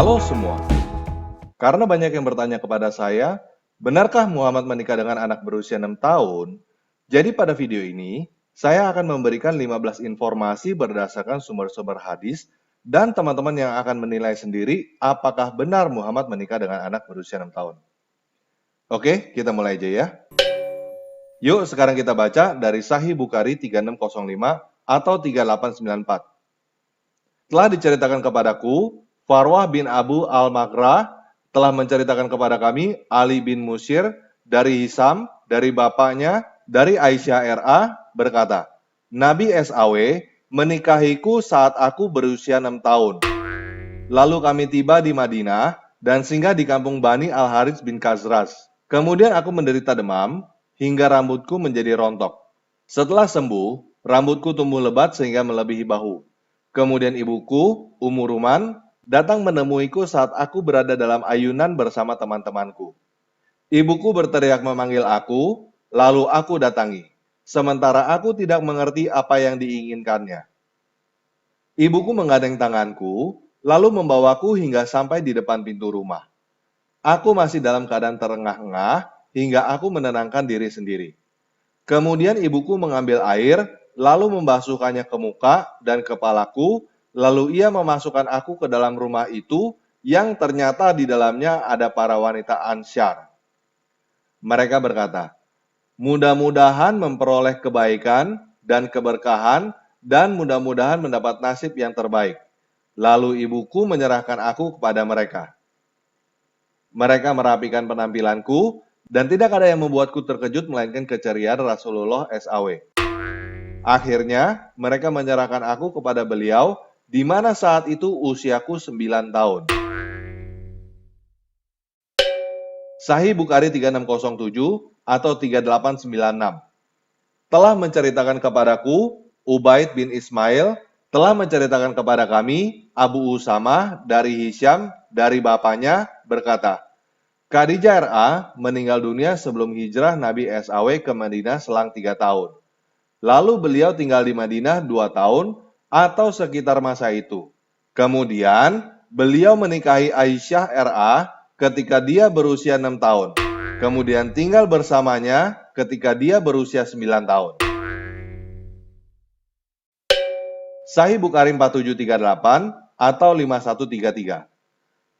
Halo semua, karena banyak yang bertanya kepada saya, benarkah Muhammad menikah dengan anak berusia 6 tahun? Jadi pada video ini, saya akan memberikan 15 informasi berdasarkan sumber-sumber hadis dan teman-teman yang akan menilai sendiri apakah benar Muhammad menikah dengan anak berusia 6 tahun. Oke, kita mulai aja ya. Yuk sekarang kita baca dari Sahih Bukhari 3605 atau 3894. Telah diceritakan kepadaku, Farwah bin Abu al-Maghra telah menceritakan kepada kami Ali bin Musyir dari Hisam, dari bapaknya, dari Aisyah RA berkata, Nabi SAW menikahiku saat aku berusia 6 tahun. Lalu kami tiba di Madinah dan singgah di kampung Bani Al-Harits bin Khazraj. Kemudian aku menderita demam hingga rambutku menjadi rontok. Setelah sembuh, rambutku tumbuh lebat sehingga melebihi bahu. Kemudian ibuku, Ummu Ruman, datang menemuiku saat aku berada dalam ayunan bersama teman-temanku. Ibuku berteriak memanggil aku, lalu aku datangi. Sementara aku tidak mengerti apa yang diinginkannya. Ibuku menggadang tanganku, lalu membawaku hingga sampai di depan pintu rumah. Aku masih dalam keadaan terengah-engah hingga aku menenangkan diri sendiri. Kemudian ibuku mengambil air, lalu membasuhkannya ke muka dan kepalaku, lalu ia memasukkan aku ke dalam rumah itu yang ternyata di dalamnya ada para wanita Ansyar. Mereka berkata, mudah-mudahan memperoleh kebaikan dan keberkahan dan mudah-mudahan mendapat nasib yang terbaik. Lalu ibuku menyerahkan aku kepada mereka. Mereka merapikan penampilanku dan tidak ada yang membuatku terkejut melainkan keceriaan Rasulullah SAW. Akhirnya, mereka menyerahkan aku kepada beliau, di mana saat itu usiaku 9 tahun. Sahih Bukhari 3607 atau 3896 telah menceritakan kepadaku, Ubaid bin Ismail telah menceritakan kepada kami, Abu Usamah dari Hisyam dari bapaknya berkata, Khadijah RA meninggal dunia sebelum hijrah Nabi SAW ke Madinah selang 3 tahun. Lalu beliau tinggal di Madinah 2 tahun atau sekitar masa itu. Kemudian beliau menikahi Aisyah RA ketika dia berusia 6 tahun. Kemudian tinggal bersamanya ketika dia berusia 9 tahun. Sahih Bukhari 4738 atau 5133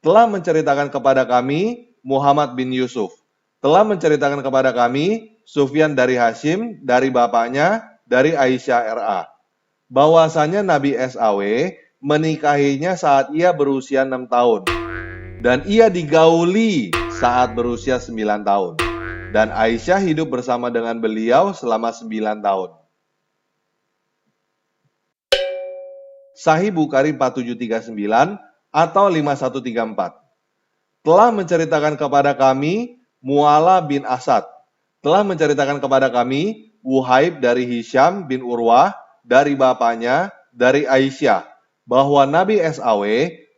telah menceritakan kepada kami Muhammad bin Yusuf. Telah menceritakan kepada kami Sufyan dari Hashim, dari bapaknya, dari Aisyah RA. Bahwasanya Nabi SAW menikahinya saat ia berusia 6 tahun. Dan ia digauli saat berusia 9 tahun. Dan Aisyah hidup bersama dengan beliau selama 9 tahun. Sahih Bukhari 4739 atau 5134 telah menceritakan kepada kami Mu'ala bin Asad, telah menceritakan kepada kami Wuhaib dari Hisyam bin Urwah, dari bapaknya, dari Aisyah, bahwa Nabi SAW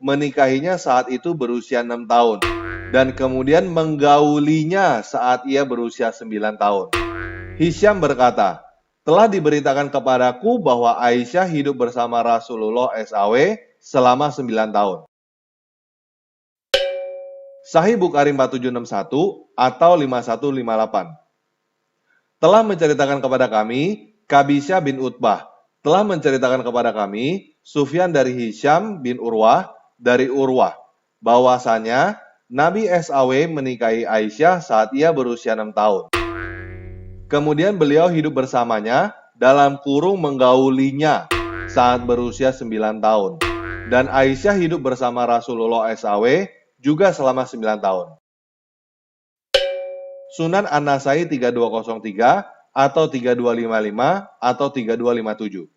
menikahinya saat itu berusia 6 tahun, dan kemudian menggaulinya saat ia berusia 9 tahun. Hisyam berkata, telah diberitakan kepadaku bahwa Aisyah hidup bersama Rasulullah SAW selama 9 tahun. Sahih Bukhari 4761 atau 5158 telah menceritakan kepada kami Qabisyah bin Utbah, telah menceritakan kepada kami Sufyan dari Hisyam bin Urwah dari Urwah, bahwasanya Nabi SAW menikahi Aisyah saat ia berusia 6 tahun. Kemudian beliau hidup bersamanya dalam kurung menggaulinya saat berusia 9 tahun. Dan Aisyah hidup bersama Rasulullah SAW juga selama 9 tahun. Sunan An-Nasai 3203 atau 3255 atau 3257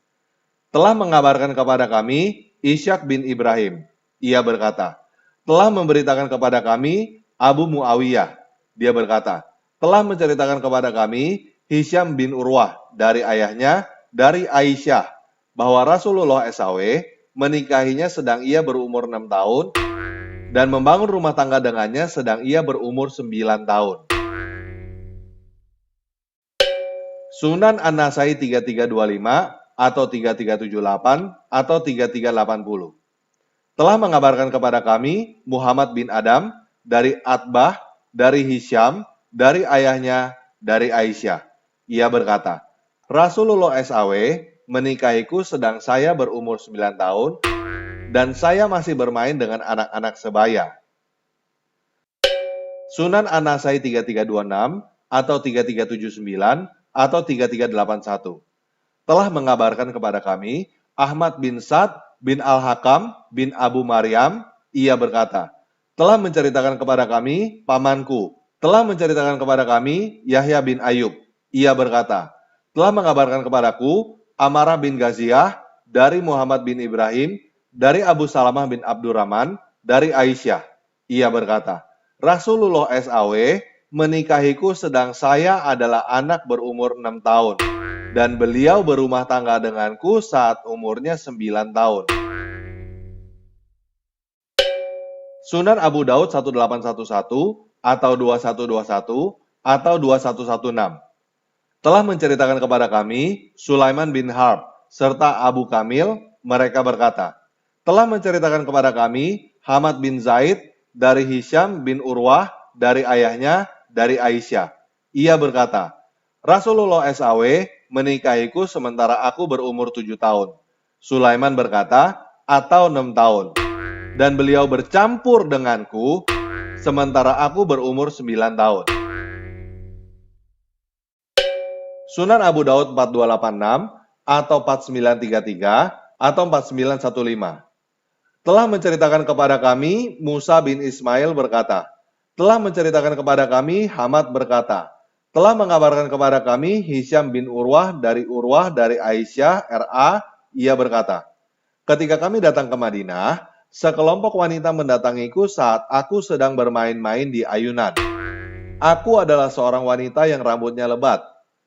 telah mengabarkan kepada kami Ishaq bin Ibrahim. Ia berkata, telah memberitakan kepada kami Abu Muawiyah. Dia berkata, telah menceritakan kepada kami Hisyam bin Urwah dari ayahnya, dari Aisyah, bahwa Rasulullah SAW menikahinya sedang ia berumur 6 tahun dan membangun rumah tangga dengannya sedang ia berumur 9 tahun. Sunan An-Nasai 3325 atau 3378 atau 3380 telah mengabarkan kepada kami Muhammad bin Adam dari Atbah, dari Hisyam, dari ayahnya, dari Aisyah. Ia berkata, Rasulullah SAW menikahiku sedang saya berumur 9 tahun dan saya masih bermain dengan anak-anak sebaya. Sunan An-Nasai 3326 atau 3379 atau 3381 telah mengabarkan kepada kami Ahmad bin Sa'd bin Al-Hakam bin Abu Maryam, ia berkata, telah menceritakan kepada kami pamanku, telah menceritakan kepada kami Yahya bin Ayub, ia berkata, telah mengabarkan kepadaku Amarah bin Ghaziyah dari Muhammad bin Ibrahim, dari Abu Salamah bin Abdurrahman, dari Aisyah, ia berkata, Rasulullah SAW menikahiku sedang saya adalah anak berumur 6 tahun. Dan beliau berumah tangga denganku saat umurnya 9 tahun. Sunan Abu Daud 1811 atau 2121 atau 2116 telah menceritakan kepada kami Sulaiman bin Harb serta Abu Kamil, mereka berkata, telah menceritakan kepada kami Hamad bin Zaid dari Hisyam bin Urwah dari ayahnya dari Aisyah. Ia berkata, Rasulullah SAW menikahiku sementara aku berumur 7 tahun. Sulaiman berkata, atau 6 tahun. Dan beliau bercampur denganku sementara aku berumur 9 tahun. Sunan Abu Daud 4286 atau 4933 atau 4915 telah menceritakan kepada kami Musa bin Ismail berkata, telah menceritakan kepada kami Hamad berkata, telah mengabarkan kepada kami Hisyam bin Urwah dari Aisyah RA, ia berkata, ketika kami datang ke Madinah, sekelompok wanita mendatangiku saat aku sedang bermain-main di ayunan. Aku adalah seorang wanita yang rambutnya lebat.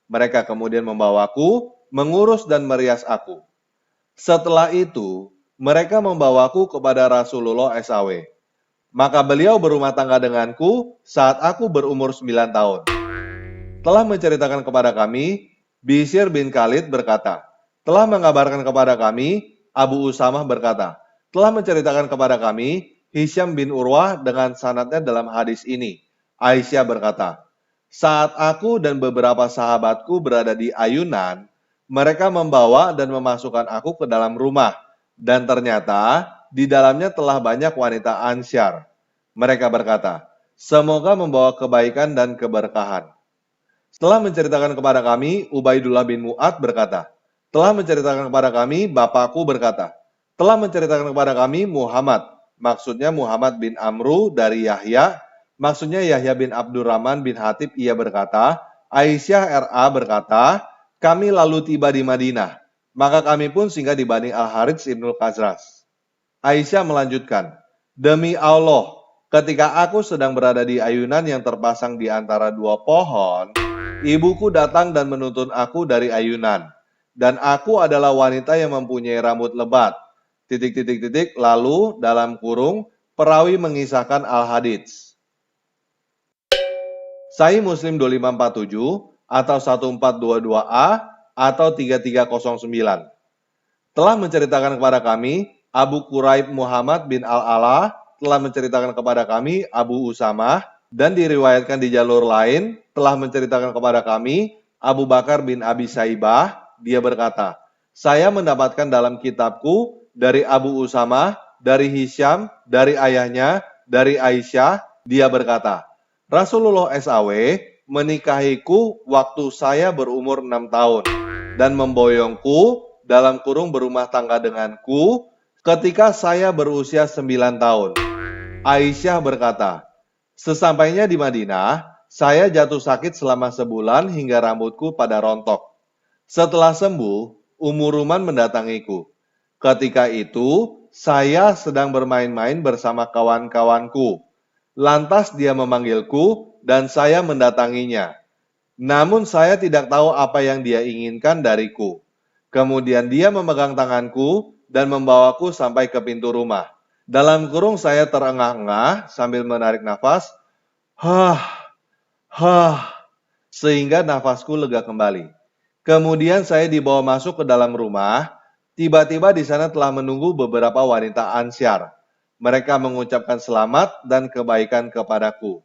Mereka kemudian membawaku, mengurus dan merias aku. Setelah itu, mereka membawaku kepada Rasulullah SAW. Maka beliau berumah tangga denganku saat aku berumur 9 tahun. Telah menceritakan kepada kami, Bishr bin Khalid berkata, telah mengabarkan kepada kami, Abu Usamah berkata, telah menceritakan kepada kami, Hisyam bin Urwah dengan sanadnya dalam hadis ini. Aisyah berkata, saat aku dan beberapa sahabatku berada di ayunan, mereka membawa dan memasukkan aku ke dalam rumah, dan ternyata di dalamnya telah banyak wanita Ansyar. Mereka berkata, semoga membawa kebaikan dan keberkahan. Setelah menceritakan kepada kami, Ubaidullah bin Mu'ad berkata, telah menceritakan kepada kami, bapakku berkata, telah menceritakan kepada kami Muhammad, maksudnya Muhammad bin Amru dari Yahya, maksudnya Yahya bin Abdurrahman bin Hatib, ia berkata, Aisyah RA berkata, kami lalu tiba di Madinah, maka kami pun singgah di Bani Al-Harits Ibnul Khazraj. Aisyah melanjutkan, demi Allah, ketika aku sedang berada di ayunan yang terpasang di antara dua pohon, ibuku datang dan menuntun aku dari ayunan, dan aku adalah wanita yang mempunyai rambut lebat. Lalu dalam kurung, perawi mengisahkan Al-Hadits. Sahih Muslim 2547 atau 1422A atau 3309 telah menceritakan kepada kami Abu Quraib Muhammad bin Al-Ala, telah menceritakan kepada kami Abu Usamah, dan diriwayatkan di jalur lain telah menceritakan kepada kami Abu Bakar bin Abi Saibah, dia berkata, saya mendapatkan dalam kitabku dari Abu Usamah, dari Hisyam, dari ayahnya, dari Aisyah, dia berkata, Rasulullah SAW menikahiku waktu saya berumur 6 tahun dan memboyongku dalam kurung berumah tangga denganku ketika saya berusia 9 tahun. Aisyah berkata, sesampainya di Madinah, saya jatuh sakit selama sebulan hingga rambutku pada rontok. Setelah sembuh, Ummu Ruman mendatangiku. Ketika itu, saya sedang bermain-main bersama kawan-kawanku. Lantas dia memanggilku dan saya mendatanginya. Namun saya tidak tahu apa yang dia inginkan dariku. Kemudian dia memegang tanganku dan membawaku sampai ke pintu rumah. Dalam kurung saya terengah-engah sambil menarik nafas, sehingga nafasku lega kembali. Kemudian saya dibawa masuk ke dalam rumah. Tiba-tiba di sana telah menunggu beberapa wanita Ansyar. Mereka mengucapkan selamat dan kebaikan kepadaku.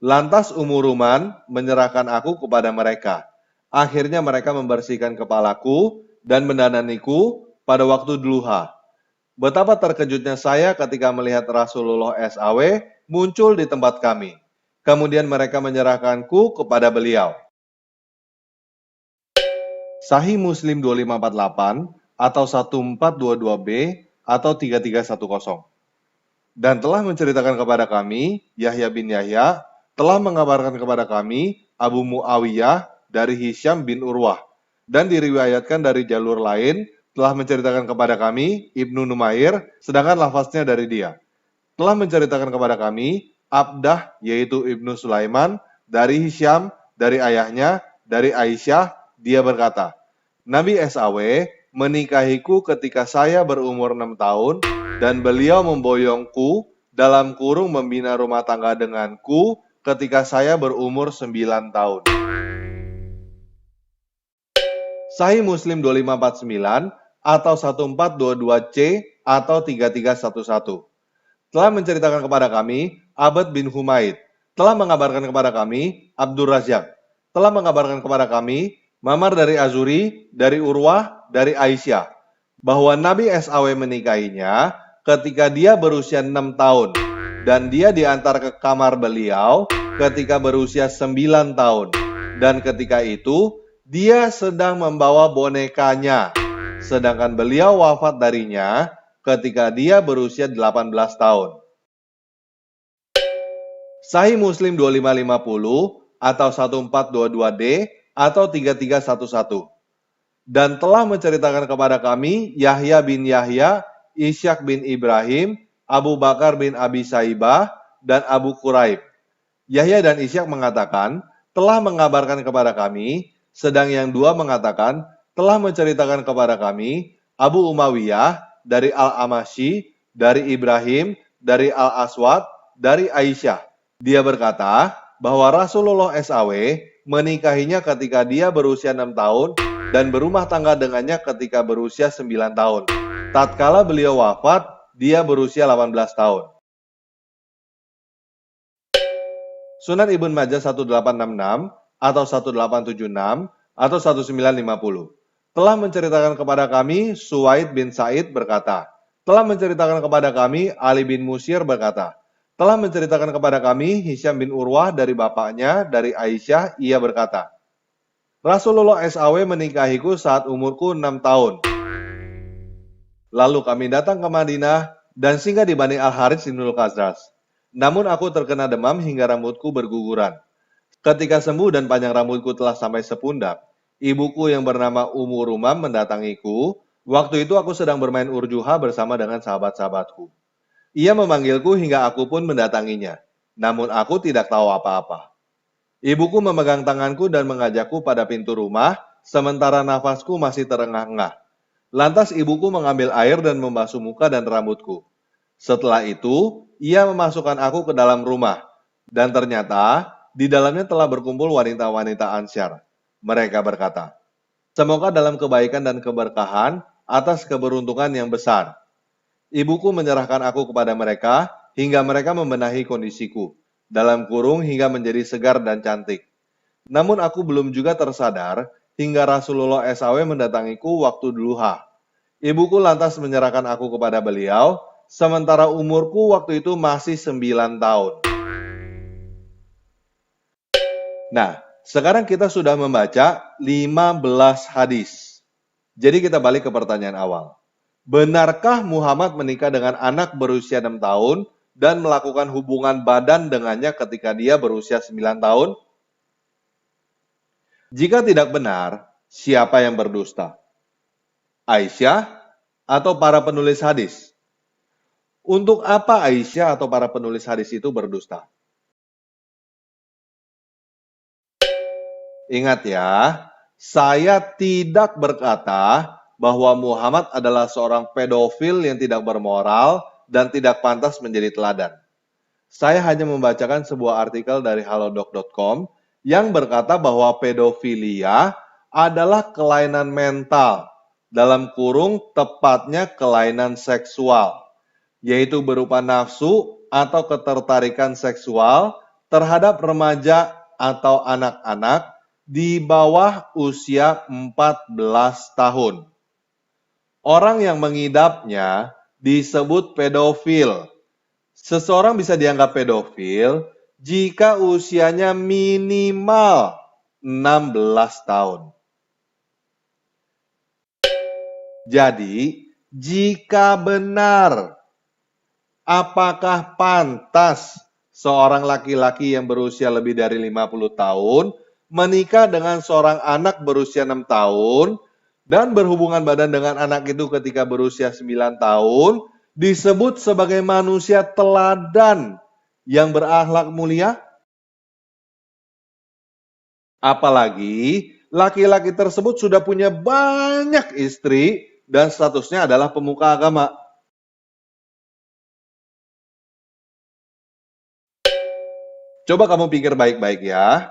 Lantas Umuruman menyerahkan aku kepada mereka. Akhirnya mereka membersihkan kepalaku dan mendandaniku pada waktu duha. Betapa terkejutnya saya ketika melihat Rasulullah SAW muncul di tempat kami. Kemudian mereka menyerahkanku kepada beliau. Sahih Muslim 2548 atau 1422B atau 3310. Dan telah menceritakan kepada kami, Yahya bin Yahya, telah mengabarkan kepada kami, Abu Muawiyah dari Hisham bin Urwah. Dan diriwayatkan dari jalur lain, telah menceritakan kepada kami, Ibnu Numair, sedangkan lafaznya dari dia. Telah menceritakan kepada kami, Abdah, yaitu Ibnu Sulaiman, dari Hisham, dari ayahnya, dari Aisyah, dia berkata, Nabi SAW menikahiku ketika saya berumur 6 tahun dan beliau memboyongku dalam kurung membina rumah tangga denganku ketika saya berumur 9 tahun. Sahih Muslim 2549 atau 1422C atau 3311. Telah menceritakan kepada kami Abad bin Humaid, telah mengabarkan kepada kami Abdur Razak, telah mengabarkan kepada kami Mamar dari Azuri, dari Urwah, dari Aisyah, bahwa Nabi SAW menikahinya ketika dia berusia 6 tahun, dan dia diantar ke kamar beliau ketika berusia 9 tahun, dan ketika itu dia sedang membawa bonekanya, sedangkan beliau wafat darinya ketika dia berusia 18 tahun. Sahih Muslim 2550 atau 1422D atau 3311. Dan telah menceritakan kepada kami Yahya bin Yahya, Ishak bin Ibrahim, Abu Bakar bin Abi Saibah, dan Abu Quraib. Yahya dan Ishak mengatakan, telah mengabarkan kepada kami, sedang yang dua mengatakan, telah menceritakan kepada kami, Abu Umayyah, dari Al-Amashi, dari Ibrahim, dari Al-Aswad, dari Aisyah. Dia berkata bahwa Rasulullah SAW menikahinya ketika dia berusia 6 tahun dan berumah tangga dengannya ketika berusia 9 tahun. Tatkala beliau wafat, dia berusia 18 tahun. Sunan Ibn Majah 1866 atau 1876 atau 1950. Telah menceritakan kepada kami Suwaid bin Said berkata, telah menceritakan kepada kami Ali bin Musyir berkata, telah menceritakan kepada kami Hisham bin Urwah dari bapaknya, dari Aisyah, ia berkata, Rasulullah SAW menikahiku saat umurku 6 tahun. Lalu kami datang ke Madinah dan singgah di Bani Al-Harits Ibnul Khazraj. Namun aku terkena demam hingga rambutku berguguran. Ketika sembuh dan panjang rambutku telah sampai sepundak, ibuku yang bernama Ummu Rumam mendatangiku. Waktu itu aku sedang bermain urjuha bersama dengan sahabat-sahabatku. Ia memanggilku hingga aku pun mendatanginya. Namun aku tidak tahu apa-apa. Ibuku memegang tanganku dan mengajakku pada pintu rumah, sementara nafasku masih terengah-engah. Lantas ibuku mengambil air dan membasuh muka dan rambutku. Setelah itu, ia memasukkan aku ke dalam rumah. Dan ternyata, di dalamnya telah berkumpul wanita-wanita Ansyar. Mereka berkata, semoga dalam kebaikan dan keberkahan atas keberuntungan yang besar. Ibuku menyerahkan aku kepada mereka hingga mereka membenahi kondisiku, dalam kurung hingga menjadi segar dan cantik. Namun aku belum juga tersadar hingga Rasulullah SAW mendatangiku waktu duha. Ibuku lantas menyerahkan aku kepada beliau, sementara umurku waktu itu masih 9 tahun. Nah, sekarang kita sudah membaca 15 hadis. Jadi kita balik ke pertanyaan awal. Benarkah Muhammad menikah dengan anak berusia 6 tahun dan melakukan hubungan badan dengannya ketika dia berusia 9 tahun? Jika tidak benar, siapa yang berdusta? Aisyah atau para penulis hadis? Untuk apa Aisyah atau para penulis hadis itu berdusta? Ingat ya, saya tidak berkata bahwa Muhammad adalah seorang pedofil yang tidak bermoral dan tidak pantas menjadi teladan. Saya hanya membacakan sebuah artikel dari halodoc.com yang berkata bahwa pedofilia adalah kelainan mental, dalam kurung tepatnya kelainan seksual. yaitu berupa nafsu atau ketertarikan seksual terhadap remaja atau anak-anak di bawah usia 14 tahun. Orang yang mengidapnya disebut pedofil. Seseorang bisa dianggap pedofil jika usianya minimal 16 tahun. Jadi, jika benar, apakah pantas seorang laki-laki yang berusia lebih dari 50 tahun menikah dengan seorang anak berusia 6 tahun dan berhubungan badan dengan anak itu ketika berusia 9 tahun disebut sebagai manusia teladan yang berakhlak mulia? Apalagi laki-laki tersebut sudah punya banyak istri dan statusnya adalah pemuka agama. Coba kamu pikir baik-baik ya.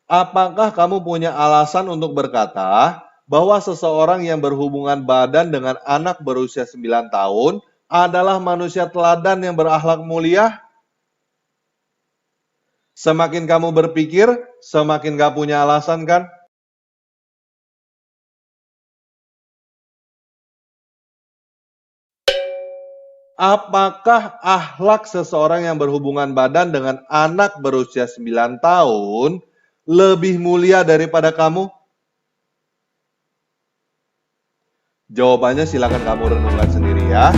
Apakah kamu punya alasan untuk berkata bahwa seseorang yang berhubungan badan dengan anak berusia 9 tahun adalah manusia teladan yang berakhlak mulia? Semakin kamu berpikir, semakin gak punya alasan kan? Apakah akhlak seseorang yang berhubungan badan dengan anak berusia 9 tahun lebih mulia daripada kamu? Jawabannya silakan kamu renungkan sendiri ya.